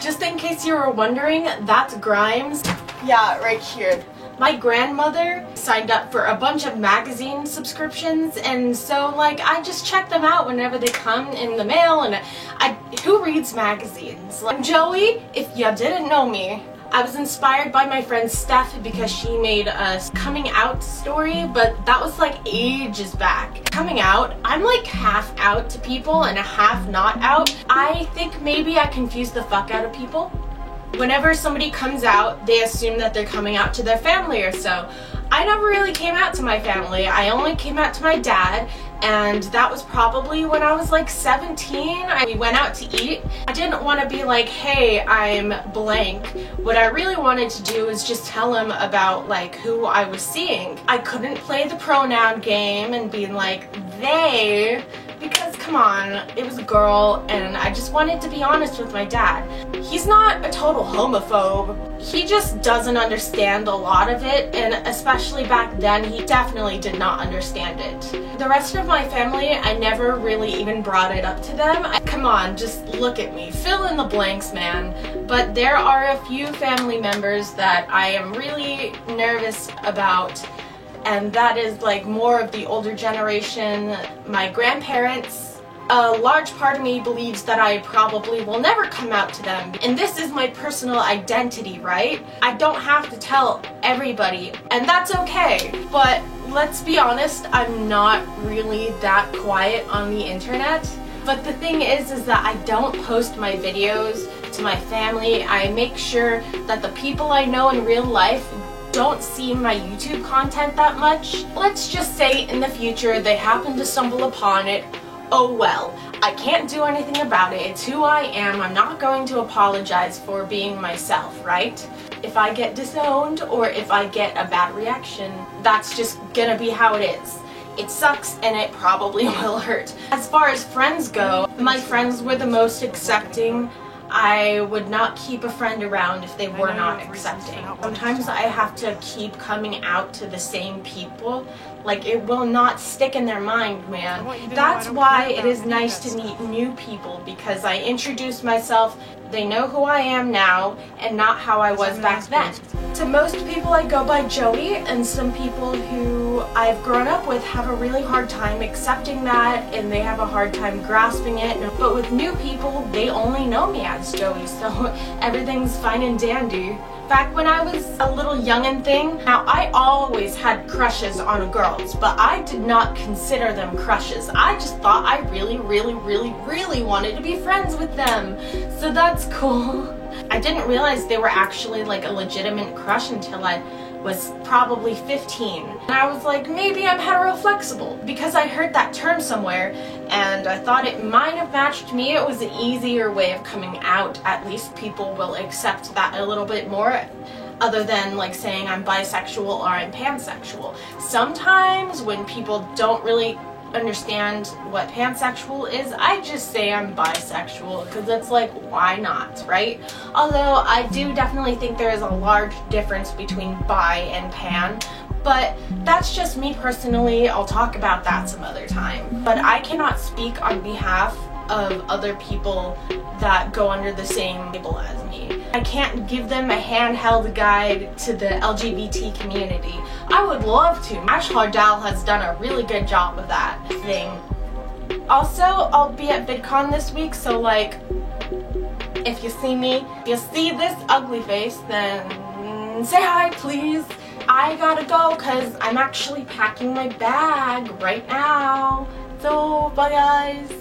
Just in case you were wondering, that's Grimes. Yeah, right here. My grandmother signed up for a bunch of magazine subscriptions, and so like I just check them out whenever they come in the mail, and who reads magazines? Like, Joey, if you didn't know me, I was inspired by my friend Steph because she made a coming out story, but that was like ages back. Coming out, I'm like half out to people and a half not out. I think maybe I confuse the fuck out of people. Whenever somebody comes out, they assume that they're coming out to their family or so. I never really came out to my family. I only came out to my dad, and that was probably when I was like 17. We went out to eat. I didn't want to be like, hey, I'm blank. What I really wanted to do is just tell him about like who I was seeing. I couldn't play the pronoun game and be like, they, because come on, it was a girl, and I just wanted to be honest with my dad. He's not a total homophobe. He just doesn't understand a lot of it, and especially back then, he definitely did not understand it. The rest of my family, I never really even brought it up to them. Come on, just look at me. Fill in the blanks, man. But there are a few family members that I am really nervous about, and that is like more of the older generation. My grandparents. A large part of me believes that I probably will never come out to them, and this is my personal identity, right? I don't have to tell everybody, and that's okay. But let's be honest, I'm not really that quiet on the internet. But the thing is that I don't post my videos to my family. I make sure that the people I know in real life don't see my YouTube content that much. Let's just say in the future they happen to stumble upon it. Oh well, I can't do anything about it. It's who I am. I'm not going to apologize for being myself, right? If I get disowned or if I get a bad reaction, that's just gonna be how it is. It sucks and it probably will hurt. As far as friends go, my friends were the most accepting. I would not keep a friend around if they were not accepting. Sometimes I have to keep coming out to the same people. Like, it will not stick in their mind, man. That's why it is nice to meet new people, because I introduce myself, they know who I am now, and not how I was back then. To most people I go by Joey, and some people who I've grown up with have a really hard time accepting that, and they have a hard time grasping it. But with new people, they only know me as Joey, so everything's fine and dandy. Back when I was a little youngin' thing, now I always had crushes on girls, but I did not consider them crushes. I just thought I really wanted to be friends with them. So that's cool. I didn't realize they were actually like a legitimate crush until I was probably 15. And I was like, maybe I'm heteroflexible, because I heard that term somewhere and I thought it might have matched me. It was an easier way of coming out. At least people will accept that a little bit more, other than like saying I'm bisexual or I'm pansexual. Sometimes when people don't really understand what pansexual is, I just say I'm bisexual, because it's like, why not, right? Although I do definitely think there is a large difference between bi and pan, but that's just me personally. I'll talk about that some other time. But I cannot speak on behalf of other people that go under the same label as me. I can't give them a handheld guide to the LGBT community. I would love to. Ash Hardal has done a really good job of that thing. Also, I'll be at VidCon this week, so like, if you see me, if you see this ugly face, then say hi, please. I gotta go because I'm actually packing my bag right now. So, bye guys.